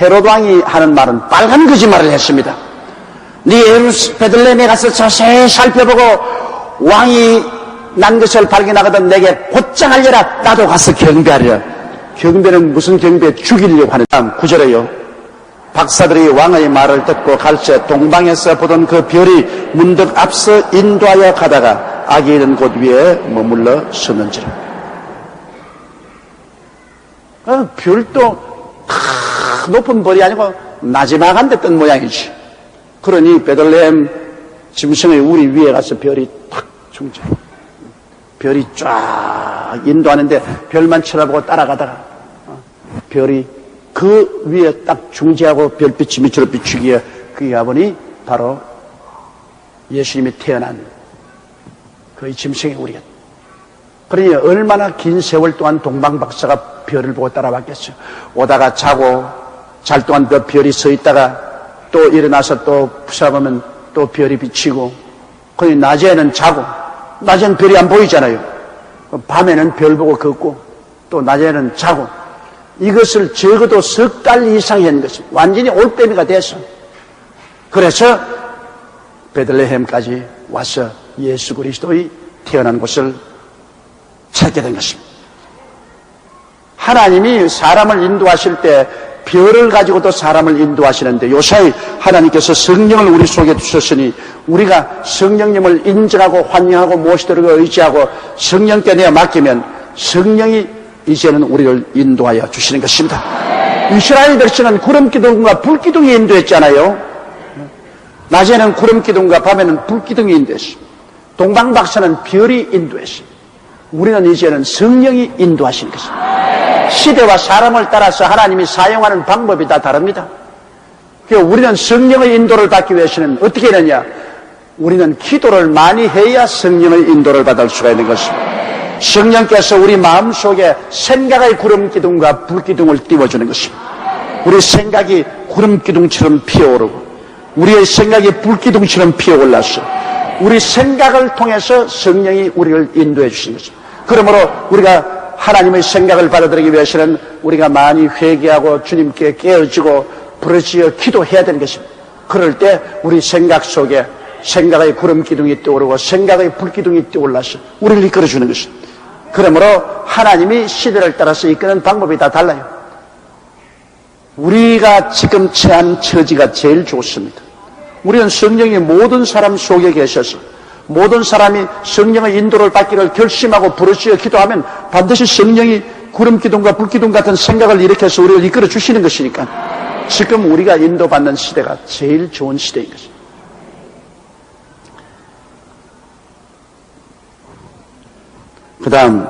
헤롯 왕이 하는 말은 빨간 거짓말을 했습니다. 네 베들레헴에 가서 자세히 살펴보고 왕이 난 것을 발견하거든 내게 곧장 알려라. 나도 가서 경배하리라. 경배는 무슨 경배? 죽이려고 하는 다음 9절에요. 박사들이 왕의 말을 듣고 갈새 동방에서 보던 그 별이 문득 앞서 인도하여 가다가 악이 있는 곳 위에 머물러 섰는지라. 별도 높은 별이 아니고 나지막한 데 뜬 모양이지. 그러니 베들레헴 짐승의 우리 위에 가서 별이 탁 중재. 별이 쫙 인도하는데 별만 쳐다보고 따라가다가 별이 그 위에 딱 중재하고 별빛이 밑으로 비추기에 그게 아버니 바로 예수님이 태어난 그 짐승의 우리가. 그러니 얼마나 긴 세월 동안 동방박사가 별을 보고 따라왔겠어요. 오다가 자고 잘 동안 그 별이 서 있다가 또 일어나서 또 쳐다보면 또 별이 비치고, 그러니 낮에는 자고, 낮에는 별이 안 보이잖아요. 밤에는 별 보고 걷고, 또 낮에는 자고. 이것을 적어도 석 달 이상 한 것입니다. 완전히 올빼미가 돼서. 그래서 베들레헴까지 와서 예수 그리스도의 태어난 곳을 찾게 된 것입니다. 하나님이 사람을 인도하실 때 별을 가지고도 사람을 인도하시는데, 요사이 하나님께서 성령을 우리 속에 주셨으니 우리가 성령님을 인정하고 환영하고 모시도록 의지하고 성령께 내어 맡기면 성령이 이제는 우리를 인도하여 주시는 것입니다. 이스라엘 백성은 구름기둥과 불기둥이 인도했잖아요. 낮에는 구름기둥과 밤에는 불기둥이 인도했습니다. 동방박사는 별이 인도했습니다. 우리는 이제는 성령이 인도하시는 것입니다. 시대와 사람을 따라서 하나님이 사용하는 방법이 다 다릅니다. 그래서 우리는 성령의 인도를 받기 위해서는 어떻게 하느냐? 우리는 기도를 많이 해야 성령의 인도를 받을 수가 있는 것입니다. 성령께서 우리 마음속에 생각의 구름기둥과 불기둥을 띄워주는 것입니다. 우리 생각이 구름기둥처럼 피어오르고 우리의 생각이 불기둥처럼 피어올라서 우리 생각을 통해서 성령이 우리를 인도해 주시는 것입니다. 그러므로 우리가 하나님의 생각을 받아들이기 위해서는 우리가 많이 회개하고 주님께 깨어지고 부르짖어 기도해야 되는 것입니다. 그럴 때 우리 생각 속에 생각의 구름기둥이 떠오르고 생각의 불기둥이 떠올라서 우리를 이끌어주는 것입니다. 그러므로 하나님이 시대를 따라서 이끄는 방법이 다 달라요. 우리가 지금 처한 처지가 제일 좋습니다. 우리는 성령이 모든 사람 속에 계셔서 모든 사람이 성령의 인도를 받기를 결심하고 부르짖어 기도하면 반드시 성령이 구름기둥과 불기둥 같은 생각을 일으켜서 우리를 이끌어 주시는 것이니까 지금 우리가 인도받는 시대가 제일 좋은 시대인 것입니다. 그 다음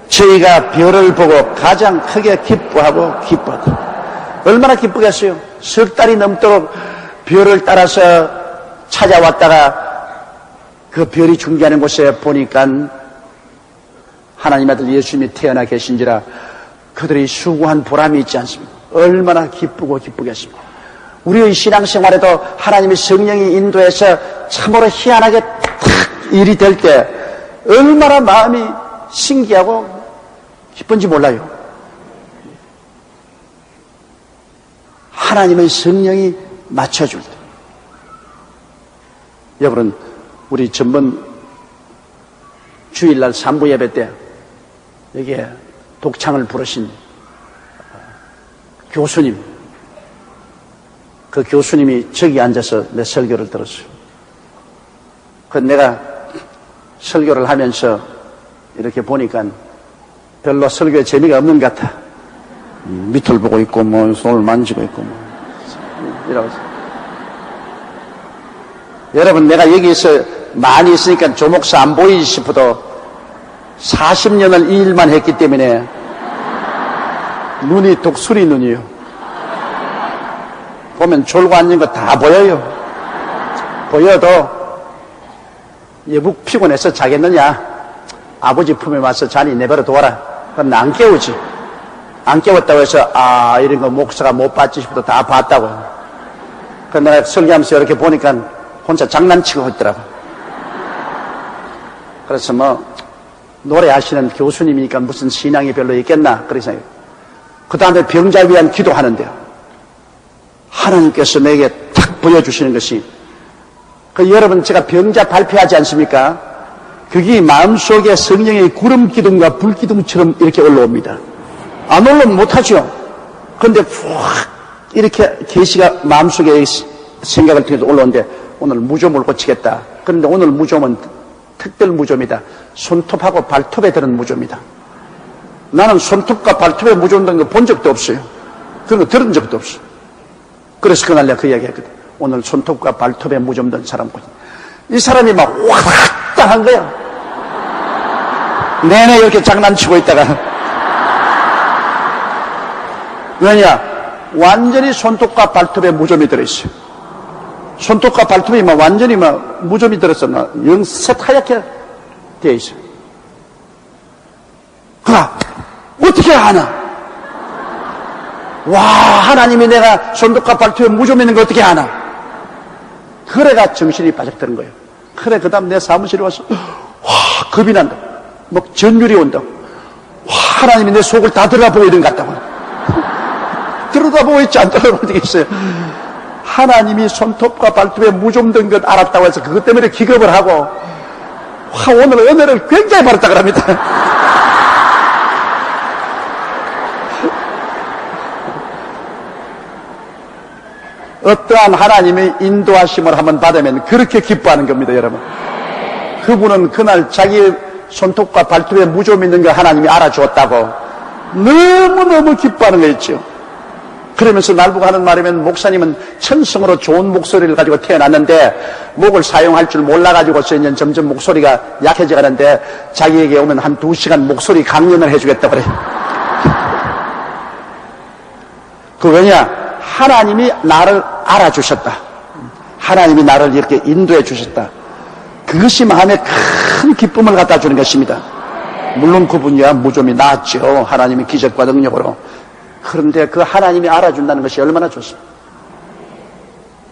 저희가 별을 보고 가장 크게 기뻐하고 기뻤다. 얼마나 기쁘겠어요? 석 달이 넘도록 별을 따라서 찾아왔다가 그 별이 중계하는 곳에 보니까 하나님 아들 예수님이 태어나 계신지라 그들이 수고한 보람이 있지 않습니까? 얼마나 기쁘고 기쁘겠습니까? 우리의 신앙생활에도 하나님의 성령이 인도해서 참으로 희한하게 탁 일이 될 때 얼마나 마음이 신기하고 기쁜지 몰라요. 하나님의 성령이 맞춰줄 때. 여러분, 우리 전번 주일날 산부 예배 때 여기에 독창을 부르신 교수님, 그 교수님이 저기 앉아서 내 설교를 들었어요. 그 내가 설교를 하면서 이렇게 보니까 별로 설교에 재미가 없는 것 같아. 밑을 보고 있고 뭐 손을 만지고 있고 뭐 이러고 있어요. 여러분, 내가 여기서 많이 있으니까 조목사 안 보이지 싶어도 40년을 이 일만 했기 때문에 눈이 독수리 눈이요. 보면 졸고 앉는 거 다 보여요. 보여도 여보 피곤해서 자겠느냐? 아버지 품에 와서 자니 내버려 둬라. 그럼 나 안 깨우지. 안 깨웠다고 해서 이런 거 목사가 못 봤지 싶어도 다 봤다고. 그래서 내가 설교하면서 이렇게 보니까 혼자 장난치고 있더라고. 그래서 뭐 노래하시는 교수님이니까 무슨 신앙이 별로 있겠나 그래서 그 다음에 병자 위한 기도하는데요. 하나님께서 내게 탁 보여주시는 것이, 여러분 제가 병자 발표하지 않습니까? 그게 마음속에 성령의 구름 기둥과 불 기둥처럼 이렇게 올라옵니다. 안 올라오면 못하죠. 그런데 확 이렇게 계시가 마음속에 생각을 통해서 올라오는데, 오늘 무좀을 고치겠다. 그런데 오늘 무좀은 특별 무좀이다. 손톱하고 발톱에 드는 무좀이다. 나는 손톱과 발톱에 무좀 든 거 본 적도 없어요. 그런 거 들은 적도 없어요. 그래서 그날 내가 그 이야기 했거든. 오늘 손톱과 발톱에 무좀 든 사람 보니, 이 사람이 막 왔다 한 거야. 내내 이렇게 장난치고 있다가. 왜냐? 완전히 손톱과 발톱에 무좀이 들어있어요. 손톱과 발톱이 막 완전히 막 무좀이 들어서 영색 하얗게 되어 있어요. 어떻게 아나? 와, 하나님이 내가 손톱과 발톱에 무좀 있는 거 어떻게 아나? 그래가 정신이 빠져드는 거예요. 그래, 그 다음 내 사무실에 와서, 와, 겁이 난다. 막 전율이 온다고. 와, 하나님이 내 속을 다 들여다보고 있는 것 같다고. 들여다보고 있지 안 들여다보고 있겠어요. 하나님이 손톱과 발톱에 무좀 든 것 알았다고 해서 그것 때문에 기겁을 하고, 와, 오늘 은혜를 굉장히 받았다 그럽니다. 어떠한 하나님의 인도하심을 한번 받으면 그렇게 기뻐하는 겁니다, 여러분. 그분은 그날 자기 손톱과 발톱에 무좀 있는 거 하나님이 알아주었다고 너무너무 기뻐하는 거 있죠. 그러면서 날보고 하는 말이면, 목사님은 천성으로 좋은 목소리를 가지고 태어났는데 목을 사용할 줄 몰라가지고서 이제 점점 목소리가 약해져 가는데 자기에게 오면 한 2시간 목소리 강연을 해주겠다 그래. 그 왜냐? 하나님이 나를 알아주셨다. 하나님이 나를 이렇게 인도해 주셨다. 그것이 마음에 큰 기쁨을 갖다 주는 것입니다. 물론 그분이야 무좀이 나았죠. 하나님의 기적과 능력으로. 그런데 그 하나님이 알아준다는 것이 얼마나 좋습니까?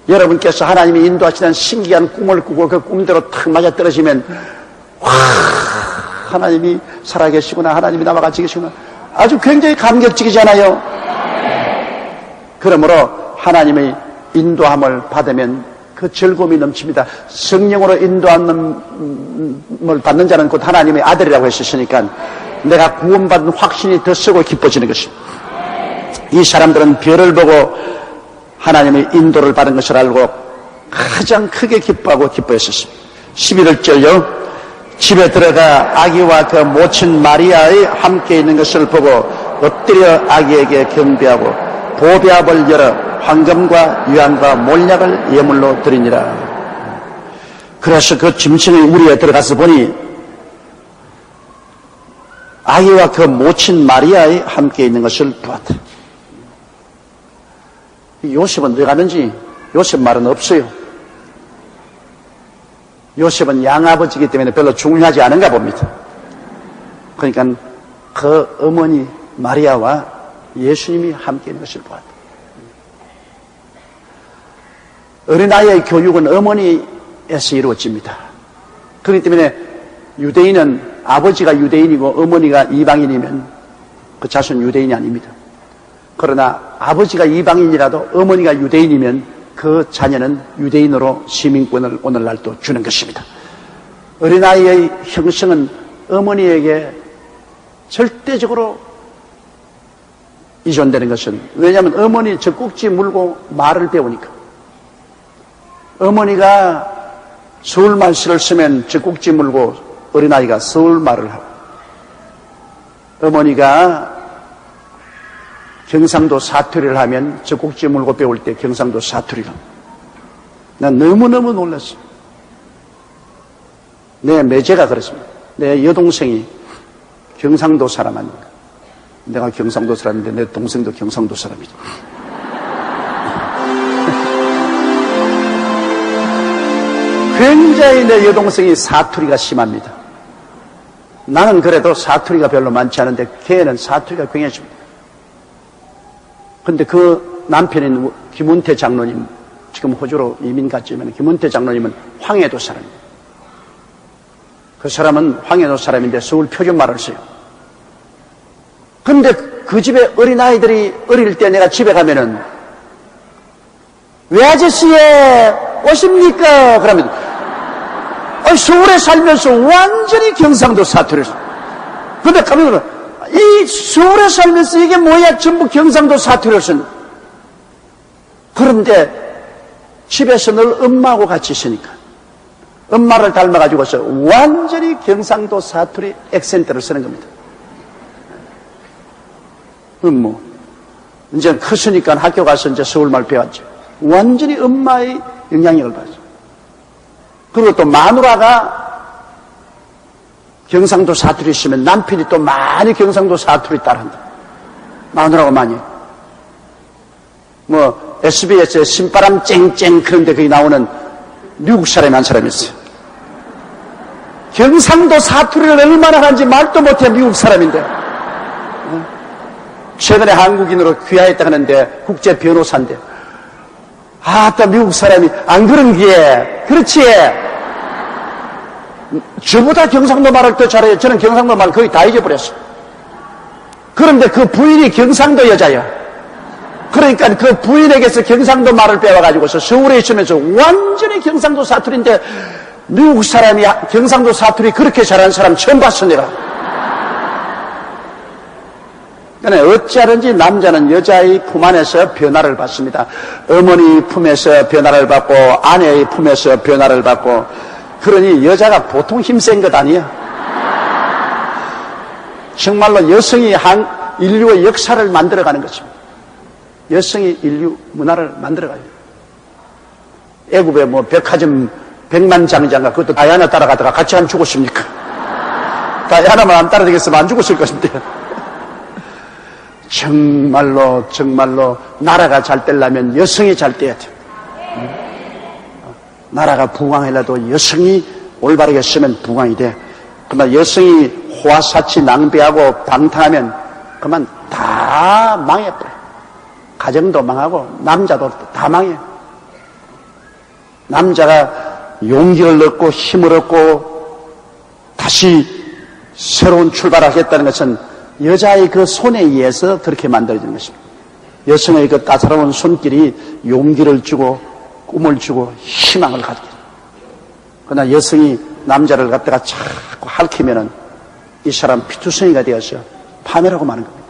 여러분께서 하나님이 인도하시는 신기한 꿈을 꾸고 그 꿈대로 탁 맞아떨어지면, 와, 하나님이 살아계시구나, 하나님이 나와 같이 계시구나, 아주 굉장히 감격적이잖아요. 그러므로 하나님의 인도함을 받으면 그 즐거움이 넘칩니다. 성령으로 인도함을 받는 자는 곧 하나님의 아들이라고 했으니까 내가 구원받은 확신이 더 쓰고 기뻐지는 것입니다. 이 사람들은 별을 보고 하나님의 인도를 받은 것을 알고 가장 크게 기뻐하고 기뻐했었습니다. 11절요. 집에 들어가 아기와 그 모친 마리아의 함께 있는 것을 보고 엎드려 아기에게 경배하고 보배압을 열어 황금과 유향과 몰약을 예물로 드리니라. 그래서 그 짐승의 우리에 들어가서 보니 아기와 그 모친 마리아의 함께 있는 것을 보았다. 요셉은 어디 가는지 요셉 말은 없어요. 요셉은 양아버지이기 때문에 별로 중요하지 않은가 봅니다. 그러니까 그 어머니 마리아와 예수님이 함께 있는 것을 보았다. 어린아이의 교육은 어머니에서 이루어집니다. 그렇기 때문에 유대인은 아버지가 유대인이고 어머니가 이방인이면 그 자손 유대인이 아닙니다. 그러나 아버지가 이방인이라도 어머니가 유대인이면 그 자녀는 유대인으로 시민권을 오늘날 또 주는 것입니다. 어린아이의 형성은 어머니에게 절대적으로依존되는 것은, 왜냐하면 어머니 젖꼭지 물고 말을 배우니까. 어머니가 서울말씨를 쓰면 젖꼭지 물고 어린아이가 서울말을 하고, 어머니가 경상도 사투리를 하면 젖꼭지 물고 배울 때 경상도 사투리를 합니다. 난 너무너무 놀랐어요. 내 매제가 그렇습니다. 내 여동생이 경상도 사람 아닌가. 내가 경상도 사람인데 내 동생도 경상도 사람이죠. 굉장히 내 여동생이 사투리가 심합니다. 나는 그래도 사투리가 별로 많지 않은데 걔는 사투리가 굉장히 심합니다. 근데 그 남편인 김은태 장로님, 지금 호주로 이민 갔지만 김은태 장로님은 황해도 사람입니다. 그 사람은 황해도 사람인데 서울 표준말을 써요. 근데 그 집에 어린아이들이 어릴 때 내가 집에 가면은 왜 아저씨에 오십니까? 그러면 서울에 살면서 완전히 경상도 사투리를. 근데 가면 이 서울에 살면서 이게 뭐야? 전부 경상도 사투리를 쓴. 그런데 집에서 늘 엄마하고 같이 있으니까 엄마를 닮아가지고서 완전히 경상도 사투리 액센트를 쓰는 겁니다. 뭐 이제 컸으니까 학교 가서 이제 서울말 배웠죠. 완전히 엄마의 영향력을 받았죠. 그리고 또 마누라가 경상도 사투리 있으면 남편이 또 많이 경상도 사투리 따라한다. 마누라가 많이. 뭐 SBS에 신바람 쨍쨍 그런데 거기 나오는 미국 사람이 한 사람이 있어요. 경상도 사투리를 얼마나 하는지 말도 못해. 미국 사람인데. 최근에 한국인으로 귀화했다 하는데 국제 변호사인데 또 미국 사람이 안 그런 게 그렇지. 저보다 경상도 말을 더 잘해요. 저는 경상도 말 거의 다 잊어버렸어요. 그런데 그 부인이 경상도 여자예요. 그러니까 그 부인에게서 경상도 말을 배워가지고서 서울에 있으면서 완전히 경상도 사투리인데 미국 사람이 경상도 사투리 그렇게 잘하는 사람 처음 봤어 내가. 그러니까 어찌하든지 남자는 여자의 품 안에서 변화를 받습니다. 어머니 품에서 변화를 받고 아내의 품에서 변화를 받고. 그러니 여자가 보통 힘센 것 아니야. 정말로 여성이 인류의 역사를 만들어가는 것입니다. 여성이 인류 문화를 만들어가요. 애굽에 뭐 백화점 백만장자가 그것도 다이아나 따라가다가 같이 안 죽었습니까? 다이아나만 안 따라다녔으면 안 죽었을 것인데. 정말로 나라가 잘 되려면 여성이 잘 돼야 돼. 나라가 부강하려도 여성이 올바르게 쓰면 부강이 돼. 그러나 여성이 호화사치 낭비하고 방탕하면 그만 다 망해버려. 가정도 망하고 남자도 다 망해. 남자가 용기를 얻고 힘을 얻고 다시 새로운 출발을 하겠다는 것은 여자의 그 손에 의해서 그렇게 만들어지는 것입니다. 여성의 그 따사로운 손길이 용기를 주고 꿈을 주고 희망을 가지게. 그러나 여성이 남자를 갖다가 자꾸 핥히면은 이 사람 피투성이가 되어서 파멸하고 마는 겁니다.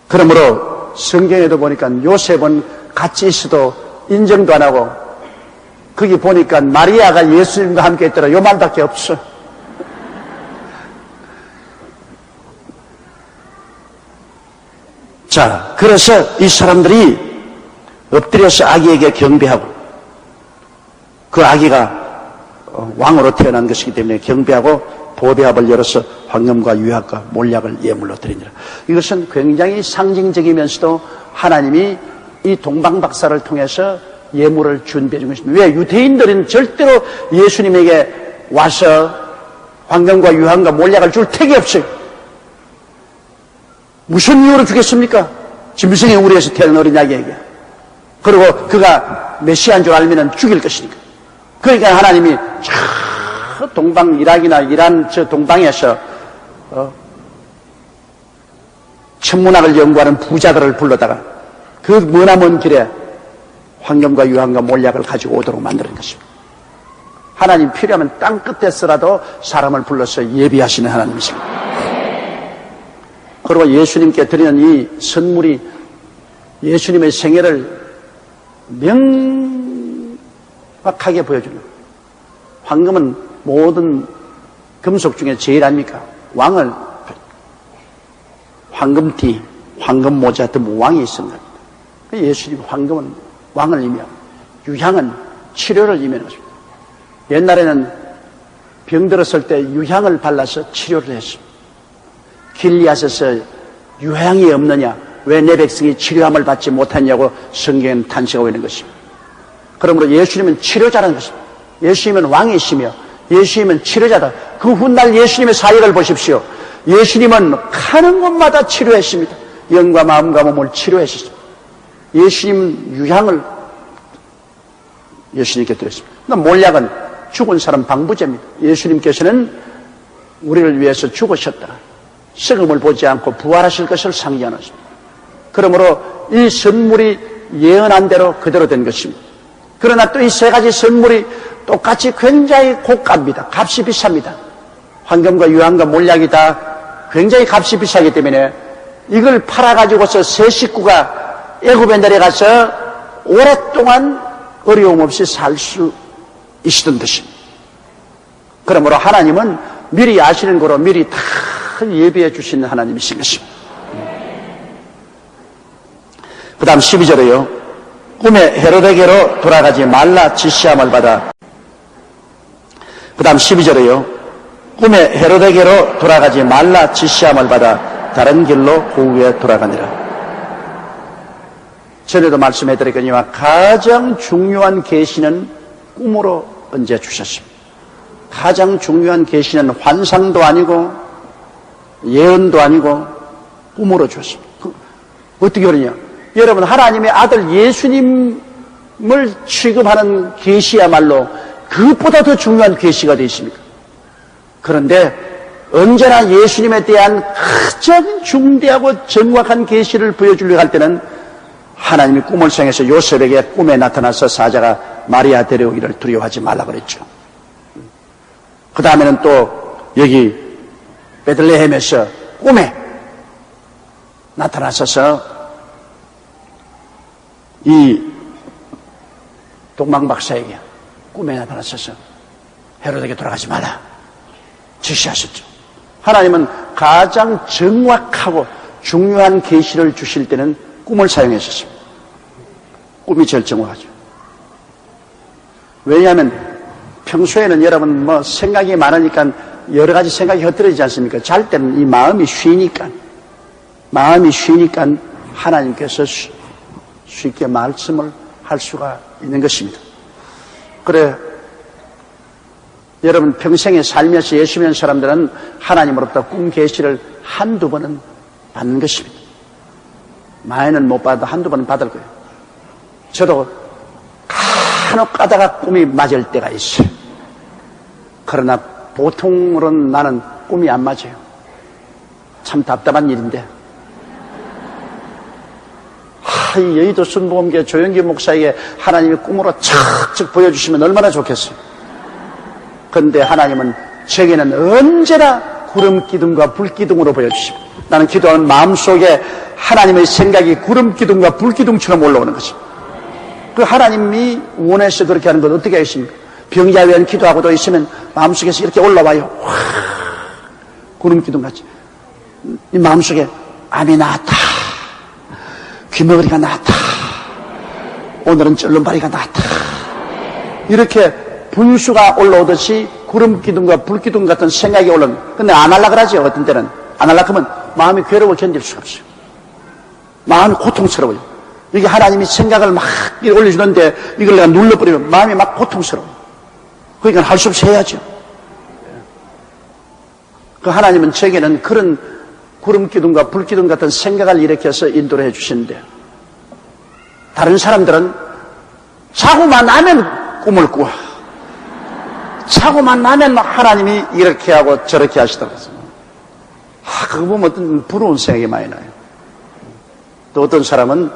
그러므로 성경에도 보니까 요셉은 같이 있어도 인정도 안 하고 거기 보니까 마리아가 예수님과 함께 있더라. 요 말밖에 없어. 자, 그래서 이 사람들이 엎드려서 아기에게 경배하고 그 아기가 왕으로 태어난 것이기 때문에 경배하고 보배합을 열어서 황금과 유약과 몰약을 예물로 드리니라. 이것은 굉장히 상징적이면서도 하나님이 이 동방박사를 통해서 예물을 준비해 준 것입니다. 왜? 유대인들은 절대로 예수님에게 와서 황금과 유황과 몰약을 줄 택이 없어요. 무슨 이유로 주겠습니까? 짐승의 우리에서 태어난 어린 아기에게. 그리고 그가 메시아인 줄 알면 죽일 것이니까. 그러니까 하나님이 저 동방 이락이나 이란 저 동방에서 천문학을 연구하는 부자들을 불러다가 그 머나먼 길에 황금과 유황과 몰약을 가지고 오도록 만드는 것입니다. 하나님 필요하면 땅 끝에서라도 사람을 불러서 예비하시는 하나님이십니다. 그리고 예수님께 드리는 이 선물이 예수님의 생애를 명확하게 보여주는. 황금은 모든 금속 중에 제일 아닙니까? 왕을 황금띠, 황금모자 같은 왕이 있습니다. 예수님 황금은 왕을 의미하고 유향은 치료를 의미하는 것입니다. 옛날에는 병들었을 때 유향을 발라서 치료를 했습니다. 길리앗에서 유향이 없느냐? 왜 내 백성이 치료함을 받지 못했냐고 성경에는 탄식하고 있는 것입니다. 그러므로 예수님은 치료자라는 것입니다. 예수님은 왕이시며 예수님은 치료자다. 그 훗날 예수님의 사역을 보십시오. 예수님은 가는 곳마다 치료했습니다. 영과 마음과 몸을 치료했습니다. 예수님은 유향을 예수님께 드렸습니다. 몰약은 죽은 사람 방부제입니다. 예수님께서는 우리를 위해서 죽으셨다. 썩음을 보지 않고 부활하실 것을 상기하는 것입니다. 그러므로 이 선물이 예언한 대로 그대로 된 것입니다. 그러나 또 이 세 가지 선물이 똑같이 굉장히 고가입니다. 값이 비쌉니다. 황금과 유황과 몰약이 다 굉장히 값이 비싸기 때문에 이걸 팔아가지고서 세 식구가 애굽에 내려가서 오랫동안 어려움 없이 살 수 있었던 것입니다. 그러므로 하나님은 미리 아시는 거로 미리 다 예비해 주시는 하나님이신 것입니다. 그 다음 12절에요. 꿈에 헤로데게로 돌아가지 말라 지시함을 받아. 그 다음 12절에요. 꿈에 헤로데게로 돌아가지 말라 지시함을 받아 다른 길로 후에 돌아가니라. 전에도 말씀해드렸거니와 가장 중요한 계시는 꿈으로 언제 주셨습니다. 가장 중요한 계시는 환상도 아니고 예언도 아니고 꿈으로 주었습니다. 어떻게 그러냐? 여러분, 하나님의 아들 예수님을 취급하는 계시야말로 그것보다 더 중요한 계시가 되어 있습니까? 그런데 언제나 예수님에 대한 가장 중대하고 정확한 계시를 보여주려고 할 때는 하나님이 꿈을 성해서 요셉에게 꿈에 나타나서 사자가 마리아 데려오기를 두려워하지 말라 그랬죠. 그 다음에는 또 여기 베들레헴에서 꿈에 나타나셔서 이 동방박사에게 꿈에 나타나셔서 헤로데에게 돌아가지 마라 지시하셨죠. 하나님은 가장 정확하고 중요한 계시를 주실 때는 꿈을 사용하셨습니다. 꿈이 제일 정확하죠. 왜냐하면 평소에는 여러분 생각이 많으니까 여러 가지 생각이 흩어지지 않습니까? 잘 때는 이 마음이 쉬니까 하나님께서 쉽게 말씀을 할 수가 있는 것입니다. 그래, 여러분 평생에 살면서 예수 믿는 사람들은 하나님으로부터 꿈 계시를 한두 번은 받는 것입니다. 많이는 못 받아도 한두 번은 받을 거예요. 저도 간혹 가다가 꿈이 맞을 때가 있어요. 그러나 보통으로는 나는 꿈이 안 맞아요. 참 답답한 일인데. 이 여의도 순복음교회 조영기 목사에게 하나님이 꿈으로 척척 보여주시면 얼마나 좋겠어요. 그런데 하나님은 제게는 언제나 구름 기둥과 불 기둥으로 보여주십니다. 나는 기도하는 마음속에 하나님의 생각이 구름 기둥과 불 기둥처럼 올라오는 것입니다. 그 하나님이 원해서 그렇게 하는 건 어떻게 하겠습니까? 병자에 위한 기도하고도 있으면 마음속에서 이렇게 올라와요. 와, 구름 기둥같이. 이 마음속에 암이 나았다. 귀머거리가 나았다. 오늘은 쩔름바리가 나았다. 이렇게 분수가 올라오듯이 구름 기둥과 불 기둥 같은 생각이 올라오는. 근데 안 하려고 그러죠. 어떤 때는. 안 하려고 하면 마음이 괴로워 견딜 수가 없어요. 마음이 고통스러워요. 이게 하나님이 생각을 막 올려주는데 이걸 내가 눌러버리면 마음이 막 고통스러워요. 그러니까 할 수 없이 해야죠. 그 하나님은 제게는 그런 구름 기둥과 불 기둥 같은 생각을 일으켜서 인도를 해주시는데, 다른 사람들은 자고만 나면 꿈을 꾸어. 자고만 나면 하나님이 이렇게 하고 저렇게 하시더라고요. 그거 보면 어떤 부러운 생각이 많이 나요. 또 어떤 사람은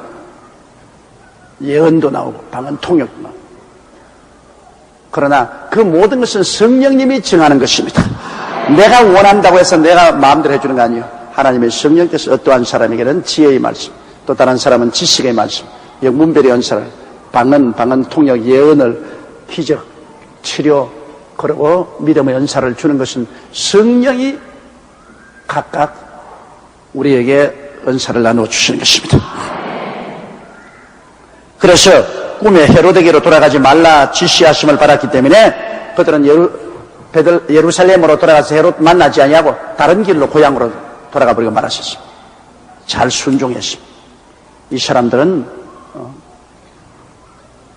예언도 나오고 방언 통역도 나오고. 그러나 그 모든 것은 성령님이 정하는 것입니다. 내가 원한다고 해서 내가 마음대로 해주는 거 아니에요. 하나님의 성령께서 어떠한 사람에게는 지혜의 말씀, 또 다른 사람은 지식의 말씀, 영문별의 연사를, 방언 통역, 예언을, 기적, 치료, 그리고 믿음의 연사를 주는 것은 성령이 각각 우리에게 은사를 나누어 주시는 것입니다. 그래서 꿈에 헤로데게로 돌아가지 말라 지시하심을 받았기 때문에 그들은 예루살렘으로 돌아가서 헤롯 만나지 아니하고 다른 길로 고향으로 돌아가 버리고 말았었습니다. 잘 순종했습니다. 이 사람들은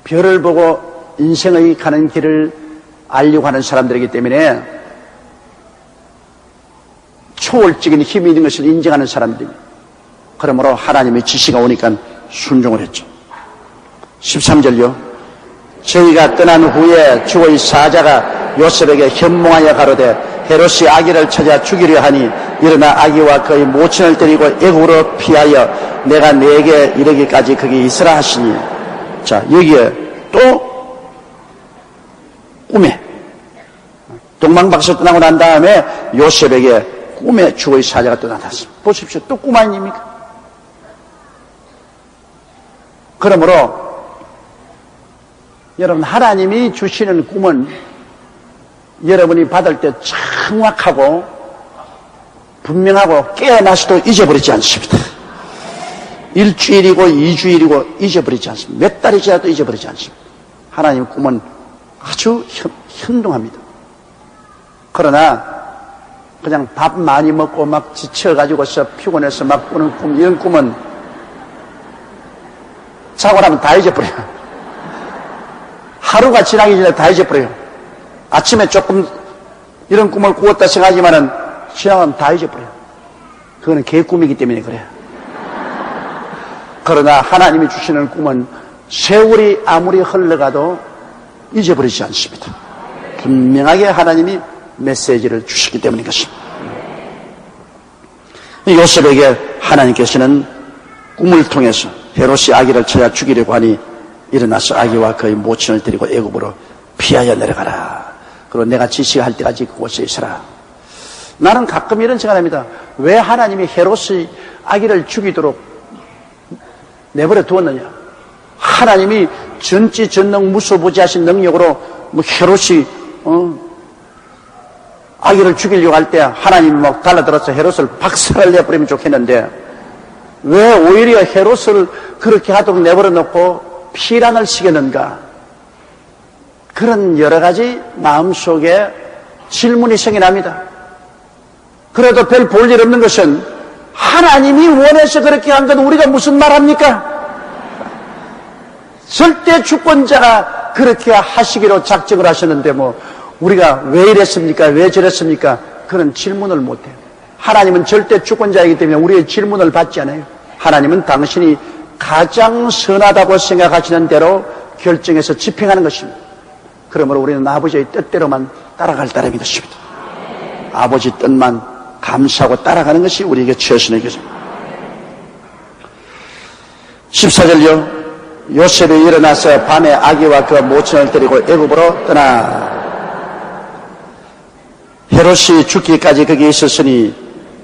별을 보고 인생의 가는 길을 알려고 하는 사람들이기 때문에 초월적인 힘이 있는 것을 인정하는 사람들입니다. 그러므로 하나님의 지시가 오니까 순종을 했죠. 13절요. 저희가 떠난 후에 주의 사자가 요셉에게 현몽하여 가로되 헤롯이 아기를 찾아 죽이려 하니 일어나 아기와 그의 모친을 데리고 애국으로 피하여 내가 네게 이르기까지 거기 있으라 하시니. 자, 여기에 또 꿈에 동방박사 떠나고 난 다음에 요셉에게 꿈에 주의 사자가 또 나타났습니다. 보십시오. 또 꿈 아닙니까? 그러므로 여러분, 하나님이 주시는 꿈은 여러분이 받을 때 정확하고 분명하고 깨어나서도 잊어버리지 않습니다. 일주일이고 2주일이고 잊어버리지 않습니다. 몇 달이 지나도 잊어버리지 않습니다. 하나님의 꿈은 아주 현동합니다. 그러나 그냥 밥 많이 먹고 막 지쳐가지고서 피곤해서 막 꾸는 꿈, 이런 꿈은 자고 나면 다 잊어버려요. 하루가 지나기 전에 다 잊어버려요. 아침에 조금 이런 꿈을 꾸었다 생각하지만은 지나가면 다 잊어버려요. 그거는 개꿈이기 때문에 그래요. 그러나 하나님이 주시는 꿈은 세월이 아무리 흘러가도 잊어버리지 않습니다. 분명하게 하나님이 메시지를 주시기 때문인 것입니다. 요셉에게 하나님께서는 꿈을 통해서 헤롯이 아기를 찾아 죽이려고 하니 일어나서 아기와 그의 모친을 데리고 애굽으로 피하여 내려가라. 그리고 내가 지시할 때까지 그곳에 있어라. 나는 가끔 이런 생각합니다. 왜 하나님이 헤롯이 아기를 죽이도록 내버려 두었느냐? 하나님이 전지전능 무소부지하신 능력으로 헤롯이 아기를 죽이려고 할 때 하나님이 막 달라들어서 헤롯을 박살을 내버리면 좋겠는데 왜 오히려 헤롯을 그렇게 하도록 내버려 놓고 피란을 시켰는가? 그런 여러 가지 마음속에 질문이 생겨납니다. 그래도 별 볼 일 없는 것은 하나님이 원해서 그렇게 한 건 우리가 무슨 말합니까? 절대 주권자가 그렇게 하시기로 작정을 하셨는데 뭐 우리가 왜 이랬습니까? 왜 저랬습니까? 그런 질문을 못해요. 하나님은 절대 주권자이기 때문에 우리의 질문을 받지 않아요. 하나님은 당신이 가장 선하다고 생각하시는 대로 결정해서 집행하는 것입니다. 그러므로 우리는 아버지의 뜻대로만 따라갈 따름인 것입니다. 아버지 뜻만 감사하고 따라가는 것이 우리에게 최선의 것입니다. 14절요. 요셉이 일어나서 밤에 아기와 그 모친을 데리고 애굽으로 떠나 헤롯이 죽기까지 거기 있었으니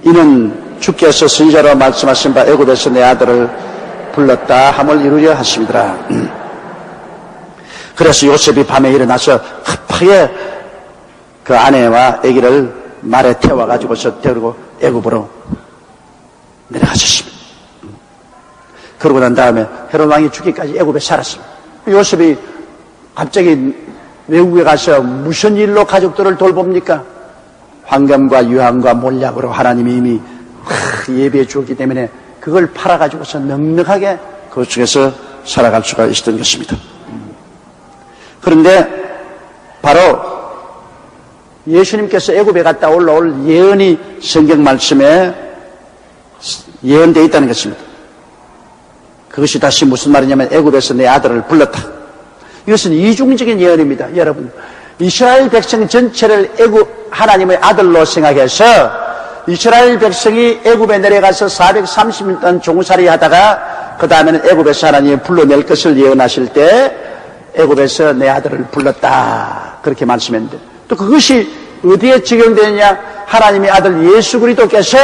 이는 주께서 선지자로 말씀하신 바 애굽에서 내 아들을 불렀다 함을 이루려 하심이더라. 그래서 요셉이 밤에 일어나서 급하게 그 아내와 아기를 말에 태워가지고서 데리고 애굽으로 내려가셨습니다. 그러고 난 다음에 헤롯 왕이 죽기까지 애굽에 살았습니다. 요셉이 갑자기 외국에 가서 무슨 일로 가족들을 돌봅니까? 황금과 유황과 몰약으로 하나님이 이미 예비해 주었기 때문에 그걸 팔아가지고서 넉넉하게 그 중에서 살아갈 수가 있었던 것입니다. 그런데 바로 예수님께서 애굽에 갔다 올라올 예언이 성경 말씀에 예언되어 있다는 것입니다. 그것이 다시 무슨 말이냐면 애굽에서 내 아들을 불렀다. 이것은 이중적인 예언입니다. 여러분, 이스라엘 백성 전체를 애굽 하나님의 아들로 생각해서 이스라엘 백성이 애굽에 내려가서 430년 동안 종살이 하다가 그 다음에는 애굽에서 하나님이 불러낼 것을 예언하실 때 애굽에서 내 아들을 불렀다. 그렇게 말씀했는데 또 그것이 어디에 적용되느냐? 하나님의 아들 예수 그리스도께서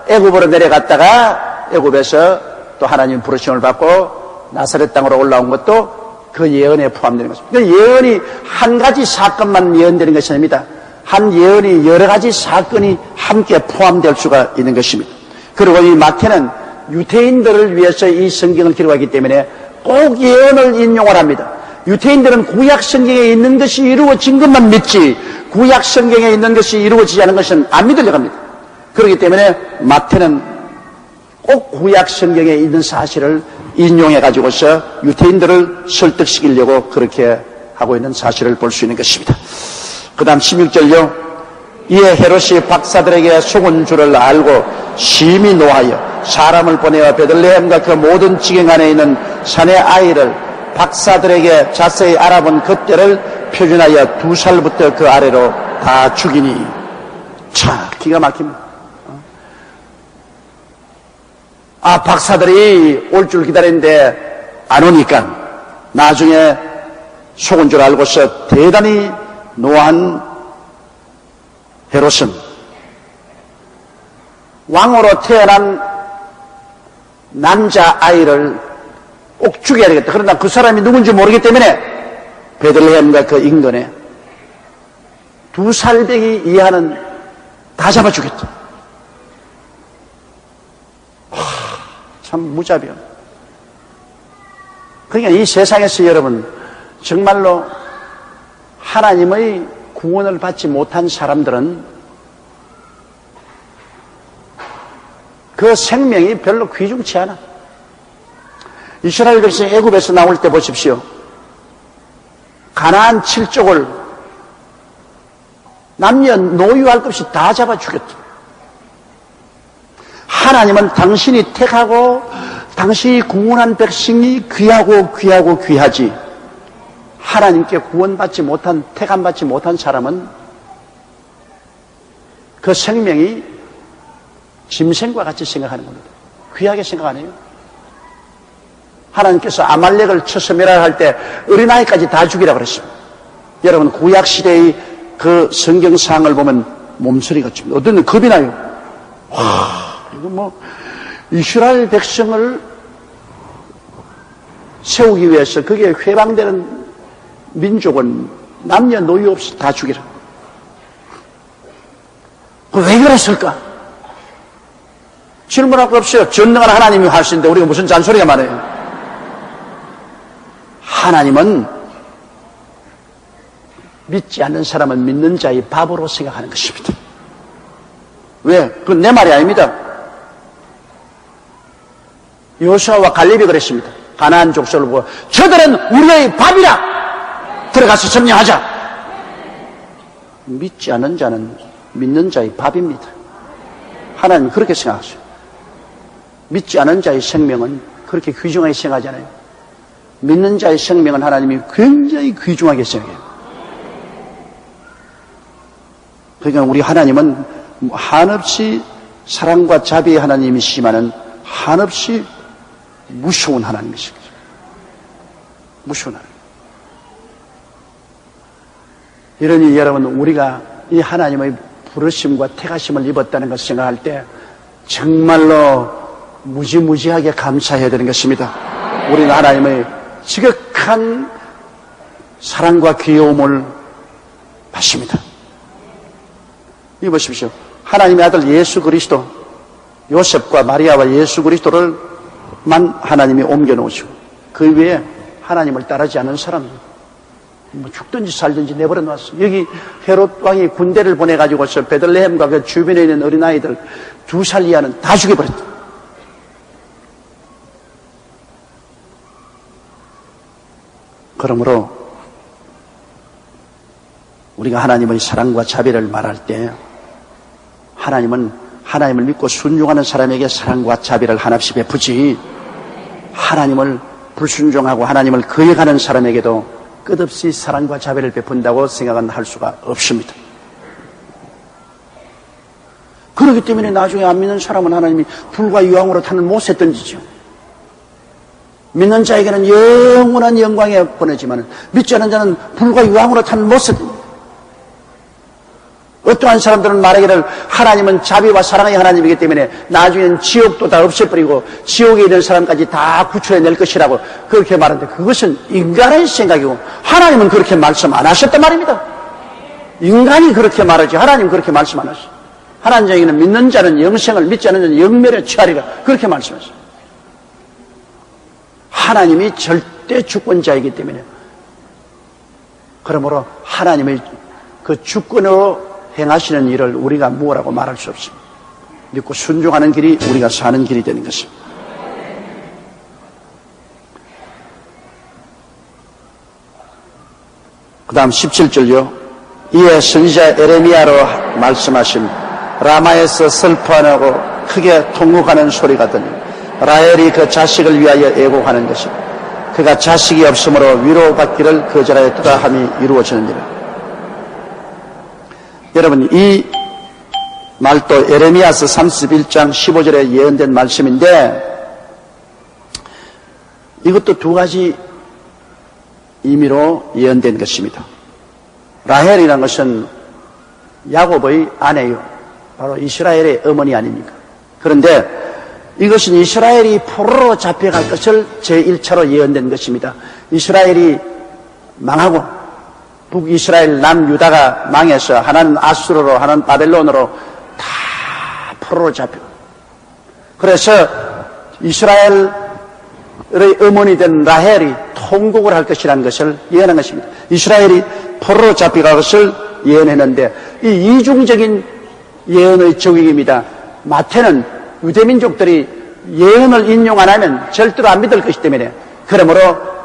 애굽으로 내려갔다가 애굽에서 또 하나님 부르심을 받고 나사렛 땅으로 올라온 것도 그 예언에 포함되는 것입니다. 그 예언이 한 가지 사건만 예언되는 것이 아닙니다. 한 예언이 여러 가지 사건이 함께 포함될 수가 있는 것입니다. 그리고 이 마태는 유대인들을 위해서 이 성경을 기록하기 때문에 꼭 예언을 인용을 합니다. 유대인들은 구약 성경에 있는 것이 이루어진 것만 믿지 구약 성경에 있는 것이 이루어지지 않은 것은 안 믿으려고 합니다. 그렇기 때문에 마태는 꼭 구약 성경에 있는 사실을 인용해 가지고서 유대인들을 설득시키려고 그렇게 하고 있는 사실을 볼 수 있는 것입니다. 그 다음 16절요. 이에 헤롯이 박사들에게 속은 줄을 알고 심히 노하여 사람을 보내어 베들레헴과 그 모든 지경 안에 있는 산의 아이를 박사들에게 자세히 알아본 그때를 표준하여 2살부터 그 아래로 다 죽이니. 차, 기가 막힙니다. 박사들이 올 줄 기다리는데 안 오니까 나중에 속은 줄 알고서 대단히 노한 헤롯은 왕으로 태어난 남자아이를 꼭 죽여야 되겠다. 그러나 그 사람이 누군지 모르기 때문에 베들레헴과 그 인근에 2살배기 이하는 다 잡아 죽였다. 참 무자비한. 그러니까 이 세상에서 여러분 정말로 하나님의 구원을 받지 못한 사람들은 그 생명이 별로 귀중치 않아. 이스라엘 백성이 애굽에서 나올 때 보십시오. 가나안 7족을 남녀 노유할 것 없이 다 잡아 죽였다. 하나님은 당신이 택하고 당신이 구원한 백성이 귀하고 귀하고 귀하지, 하나님께 구원받지 못한, 택함받지 못한 사람은 그 생명이 짐승과 같이 생각하는 겁니다. 귀하게 생각 안 해요. 하나님께서 아말렉을 쳐서 멸하할 때 어린아이까지 다 죽이라고 그랬습니다. 여러분 구약시대의 그 성경상을 보면 몸서리가 칩니다. 어떤 데 겁이 나요. 이거 이스라엘 백성을 세우기 위해서 거기에 회방되는 민족은 남녀 노유 없이 다 죽이라. 왜 그랬을까? 질문할 거 없어요. 전능한 하나님이 하시는데 우리가 무슨 잔소리가 많아요. 하나님은 믿지 않는 사람은 믿는 자의 밥으로 생각하는 것입니다. 왜? 그건 내 말이 아닙니다. 여호수아와 갈렙이 그랬습니다. 가나안 족속을 보고 저들은 우리의 밥이라, 들어가서 점령하자. 믿지 않는 자는 믿는 자의 밥입니다. 하나님 그렇게 생각하세요. 믿지 않은 자의 생명은 그렇게 귀중하게 생각하잖아요. 믿는 자의 생명은 하나님이 굉장히 귀중하게 생각해요. 그러니까 우리 하나님은 한없이 사랑과 자비의 하나님이시지만은 한없이 무서운 하나님이십니다. 무서운 하나님. 이러니 여러분, 우리가 이 하나님의 부르심과 택하심을 입었다는 것을 생각할 때 정말로 무지무지하게 감사해야 되는 것입니다. 우리는 하나님의 지극한 사랑과 귀여움을 받습니다. 이거 보십시오. 하나님의 아들 예수 그리스도, 요셉과 마리아와 예수 그리스도를만 하나님이 옮겨놓으시고 그 외에 하나님을 따르지 않은 사람, 죽든지 살든지 내버려 놨어. 여기 헤롯 왕이 군대를 보내가지고서 베들레헴과 그 주변에 있는 어린아이들 2살 이하는 다 죽여버렸다. 그러므로 우리가 하나님의 사랑과 자비를 말할 때 하나님은 하나님을 믿고 순종하는 사람에게 사랑과 자비를 한없이 베푸지, 하나님을 불순종하고 하나님을 거역하는 사람에게도 끝없이 사랑과 자비를 베푼다고 생각은 할 수가 없습니다. 그렇기 때문에 나중에 안 믿는 사람은 하나님이 불과 유황으로 타는 못에 던지죠. 믿는 자에게는 영원한 영광에 보내지만 믿지 않는 자는 불과 유황으로 타는 못에 던지죠. 어떠한 사람들은 말하기를 하나님은 자비와 사랑의 하나님이기 때문에 나중에는 지옥도 다 없애버리고 지옥에 있는 사람까지 다 구출해낼 것이라고 그렇게 말하는데, 그것은 인간의 생각이고 하나님은 그렇게 말씀 안 하셨단 말입니다. 인간이 그렇게 말하지 하나님은 그렇게 말씀 안 하셨어요. 하나님에게는 믿는 자는 영생을, 믿지 않는 자는 영멸에 취하리라, 그렇게 말씀하셨어요. 하나님이 절대 주권자이기 때문에, 그러므로 하나님의 그 주권으로 행하시는 일을 우리가 무엇라고 말할 수 없습니다. 믿고 순종하는 길이 우리가 사는 길이 되는 것입니다. 그 다음 17절요. 이에 선지자 에레미야로 말씀하신 라마에서 슬퍼하고 크게 통곡하는 소리가 들리니 라헬이 그 자식을 위하여 애곡하는 것이다. 그가 자식이 없으므로 위로받기를 거절하였다 함이 이루어지느니라. 여러분, 이 말도 에레미야서 31장 15절에 예언된 말씀인데 이것도 두 가지 의미로 예언된 것입니다. 라헬이라는 것은 야곱의 아내요. 바로 이스라엘의 어머니 아닙니까? 그런데 이것은 이스라엘이 포로로 잡혀갈 것을 제1차로 예언된 것입니다. 이스라엘이 망하고 북이스라엘 남유다가 망해서 하나는 아수르로 하나는 바벨론으로 다 포로로 잡혀. 그래서 이스라엘의 어머니 된 라헬이 통곡을 할 것이라는 것을 예언한 것입니다. 이스라엘이 포로로 잡혀갈 것을 예언했는데 이 이중적인 예언의 적용입니다. 마태는 유대민족들이 예언을 인용 안 하면 절대로 안 믿을 것이기 때문에 그러므로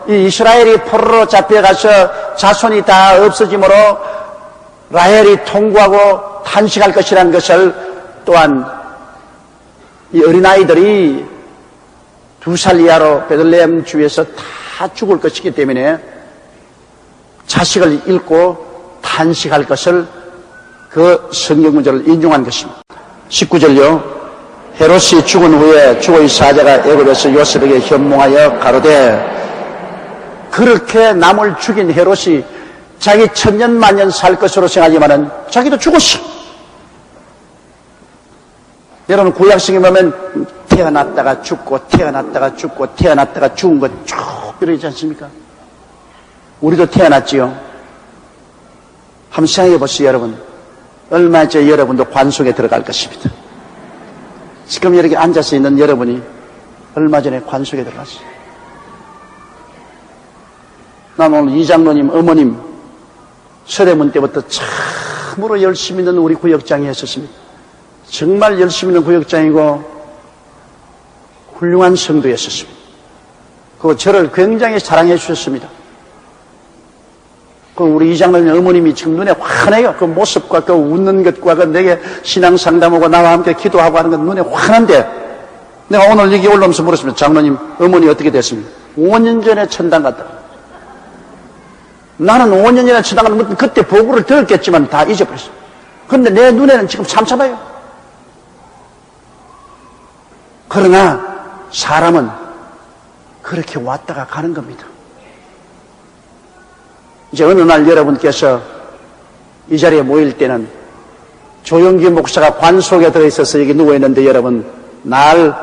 이 이스라엘이 포로로 잡혀가서 자손이 다 없어지므로 라헬이 통곡하고 탄식할 것이라는 것을 또한 이 어린아이들이 2살 이하로 베들레헴 주에서 다 죽을 것이기 때문에 자식을 잃고 탄식할 것을 그 성경 문제를 인용한 것입니다. 19절요. 헤롯이 죽은 후에 주의 사자가 애굽에서 요셉에게 현몽하여 가로되 그렇게 남을 죽인 헤롯이 자기 천년만년 살 것으로 생각하지만은 자기도 죽었어. 여러분 구약성에 보면 태어났다가 죽고 태어났다가 죽고 태어났다가 죽은 것 쭉 이러지 않습니까? 우리도 태어났지요. 한번 생각해 보세요, 여러분. 얼마 전에 여러분도 관 속에 들어갈 것입니다. 지금 이렇게 앉아서 있는 여러분이 얼마 전에 관 속에 들어갔어요. 난 오늘 이 장로님 어머님 서대문 때부터 참으로 열심히 있는 우리 구역장이 했었습니다. 정말 열심히 있는 구역장이고 훌륭한 성도였었습니다. 그 저를 굉장히 사랑해 주셨습니다. 그 우리 이 장로님 어머님이 지금 눈에 환해요. 그 모습과 그 웃는 것과 그 내게 신앙 상담하고 나와 함께 기도하고 하는 건 눈에 환한데 내가 오늘 여기 올라오면서 물었습니다. 장로님 어머니 어떻게 됐습니까? 5년 전에 천당 갔다. 나는 5년 전에 천당 갔다 그때 보고를 들었겠지만 다 잊어버렸어. 그런데 내 눈에는 지금 참참해요. 그러나 사람은 그렇게 왔다가 가는 겁니다. 이제 어느 날 여러분께서 이 자리에 모일 때는 조영기 목사가 관 속에 들어있어서 여기 누워있는데 여러분 날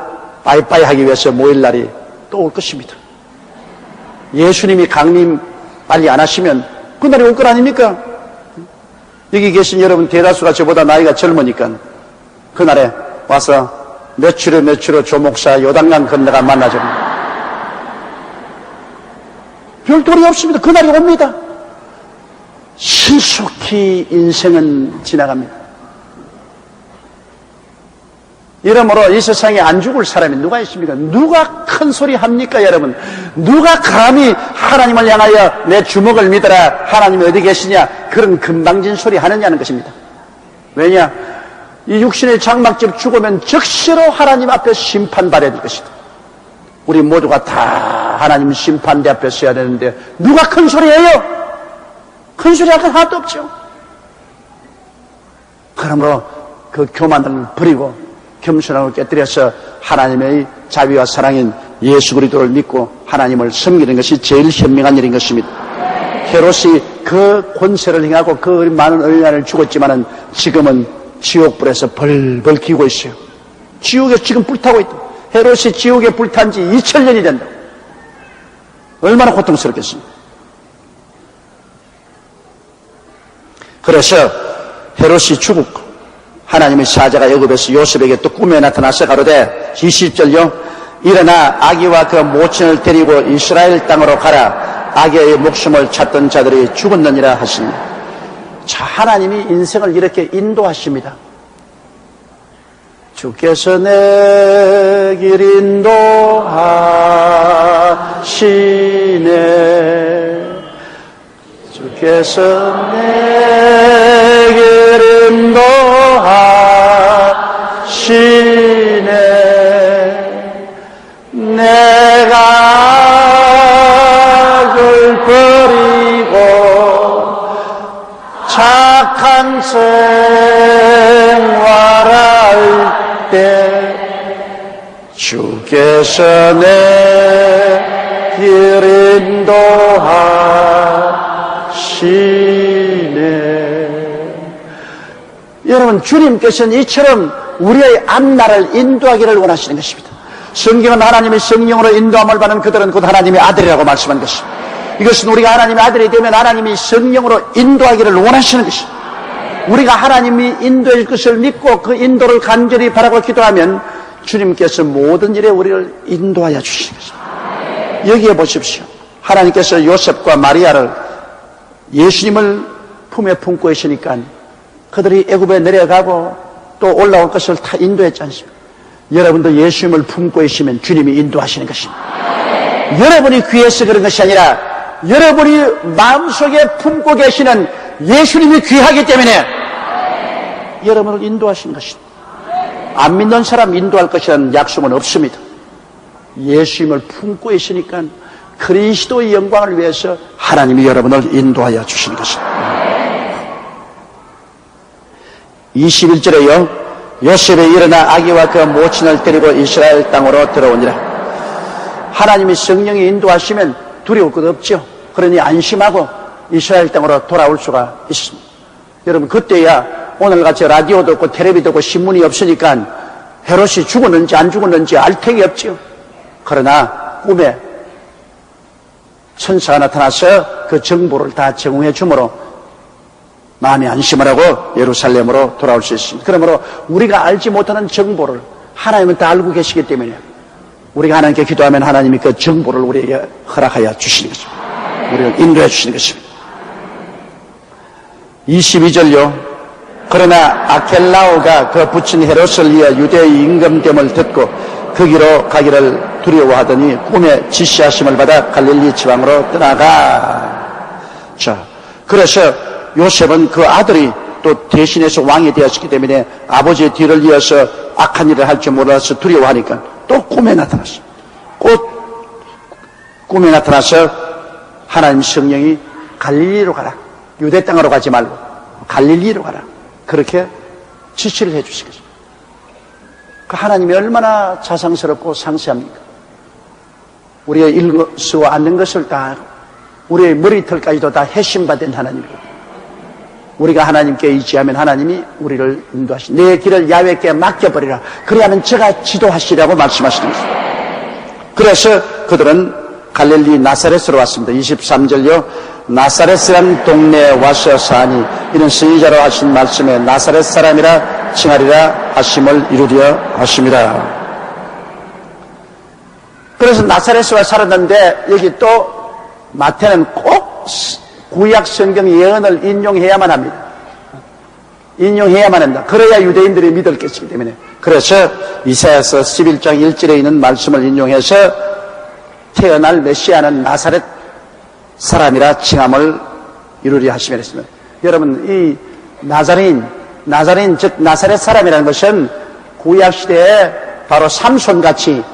빠이빠이 하기 위해서 모일 날이 또 올 것입니다. 예수님이 강림 빨리 안 하시면 그날이 올 것 아닙니까? 여기 계신 여러분 대다수가 저보다 나이가 젊으니까 그날에 와서 며칠 후 조 목사 요단강 건너가 만나죠. 별도리 없습니다. 그날이 옵니다. 신속히 인생은 지나갑니다. 이러므로 이 세상에 안 죽을 사람이 누가 있습니까? 누가 큰 소리 합니까, 여러분? 누가 감히 하나님을 향하여 내 주먹을 믿어라, 하나님이 어디 계시냐, 그런 금방진 소리 하느냐는 것입니다. 왜냐? 이 육신의 장막집 죽으면 즉시로 하나님 앞에 심판받아야 될 것이다. 우리 모두가 다 하나님 심판대 앞에 서야 되는데 누가 큰 소리 해요? 큰 소리 할 것 하나도 없죠. 그러므로 그 교만을 버리고 겸손함을 깨뜨려서 하나님의 자비와 사랑인 예수 그리스도를 믿고 하나님을 섬기는 것이 제일 현명한 일인 것입니다. 헤롯이 그 권세를 행하고 그 많은 어린아이를 죽었지만은 지금은 지옥불에서 벌벌 기고 있어요. 지옥에 지금 불타고 있다. 헤롯이 지옥에 불탄 지 2000년이 된다. 얼마나 고통스럽겠습니까? 그래서 헤롯이 죽었고 하나님의 사자가 애굽에서 요셉에게 또 꿈에 나타나서 가로되 20절요 일어나 아기와 그 모친을 데리고 이스라엘 땅으로 가라. 아기의 목숨을 찾던 자들이 죽었느니라 하시니. 자, 하나님이 인생을 이렇게 인도하십니다. 주께서 내 길 인도하시네. 주께서 내 길 인도하시네. 내가 악을 버리고 착한 생활을 주님께서 내 길 인도하시네. 여러분, 주님께서는 이처럼 우리의 앞날을 인도하기를 원하시는 것입니다. 성경은 하나님의 성령으로 인도함을 받는 그들은 곧 하나님의 아들이라고 말씀한 것입니다. 이것은 우리가 하나님의 아들이 되면 하나님이 성령으로 인도하기를 원하시는 것입니다. 우리가 하나님이 인도할 것을 믿고 그 인도를 간절히 바라고 기도하면 주님께서 모든 일에 우리를 인도하여 주시는 것입니다. 여기에 보십시오. 하나님께서 요셉과 마리아를 예수님을 품에 품고 계시니까 그들이 애굽에 내려가고 또 올라올 것을 다 인도했지 않습니까? 여러분도 예수님을 품고 계시면 주님이 인도하시는 것입니다. 여러분이 귀해서 그런 것이 아니라 여러분이 마음속에 품고 계시는 예수님이 귀하기 때문에 여러분을 인도하시는 것입니다. 안 믿는 사람 인도할 것이라는 약속은 없습니다. 예수님을 품고 있으니까 그리스도의 영광을 위해서 하나님이 여러분을 인도하여 주시는 것입니다. 21절에요. 요셉이 일어나 아기와 그 모친을 데리고 이스라엘 땅으로 들어오니라. 하나님이 성령이 인도하시면 두려울 것 없죠. 그러니 안심하고 이스라엘 땅으로 돌아올 수가 있습니다. 여러분, 그때야 오늘같이 라디오도 없고 텔레비도 없고 신문이 없으니까 헤롯이 죽었는지 안 죽었는지 알 택이 없죠. 그러나 꿈에 천사가 나타나서 그 정보를 다 제공해 주므로 마음이 안심을 하고 예루살렘으로 돌아올 수 있습니다. 그러므로 우리가 알지 못하는 정보를 하나님은 다 알고 계시기 때문에 우리가 하나님께 기도하면 하나님이 그 정보를 우리에게 허락하여 주시는 것입니다. 우리를 인도해 주시는 것입니다. 22절요. 그러나 아켈라오가 그 부친 헤롯을 위해 유대의 임금됨을 듣고 거기로 가기를 두려워하더니 꿈에 지시하심을 받아 갈릴리 지방으로 떠나가. 자, 그래서 요셉은 그 아들이 또 대신해서 왕이 되었기 때문에 아버지의 뒤를 이어서 악한 일을 할 줄 몰라서 두려워하니까 또 꿈에 나타났어. 꿈에 나타나서 하나님 성령이 갈릴리로 가라. 유대 땅으로 가지 말고 갈릴리로 가라. 그렇게 지시를 해 주시겠어요. 그 하나님이 얼마나 자상스럽고 상세합니까? 우리의 읽어서 않는 것을 다 우리의 머리털까지도 다 해심받은 하나님이거든요. 우리가 하나님께 의지하면 하나님이 우리를 인도하시. 내 길을 야훼께 맡겨버리라. 그래야만 제가 지도하시라고 말씀하시는 것입니다. 그래서 그들은 갈릴리 나사렛으로 왔습니다. 23절요. 나사렛이란 동네에 와서 사니 이는 선지자로 하신 말씀에 나사렛 사람이라 칭하리라 하심을 이루려 하심이라. 그래서 나사렛에 살았는데 여기 또 마태는 꼭 구약 성경 예언을 인용해야만 합니다. 인용해야만 한다. 그래야 유대인들이 믿을 것이기 때문에. 그래서 이사야서 11장 1절에 있는 말씀을 인용해서 태어날 메시아는 나사렛 사람이라 칭함을 이루려 하시며 했습니다. 여러분, 이 나자린 즉 나사렛 사람이라는 것은 구약시대에 바로 삼손같이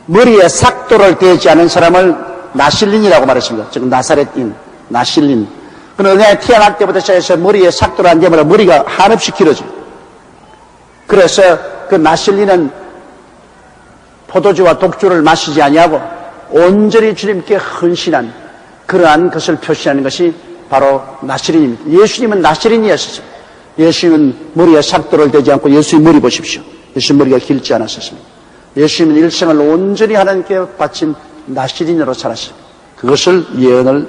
머리에 삭도를 대지 않은 사람을 나실린이라고 말했습니다. 즉 나사렛인, 나실린. 그런데 태어날 때부터 시작해서 머리에 삭도를 안 대면 머리가 한없이 길어져요. 그래서 그 나실린은 포도주와 독주를 마시지 아니하고 온전히 주님께 헌신한 그러한 것을 표시하는 것이 바로 나실린입니다. 예수님은 나실린이었어요. 예수님은 머리에 삭도를 대지 않고 예수님 머리 보십시오. 예수님 머리가 길지 않았었습니다. 예수님은 일생을 온전히 하나님께 바친 나실린으로 살았습니다. 그것을 예언을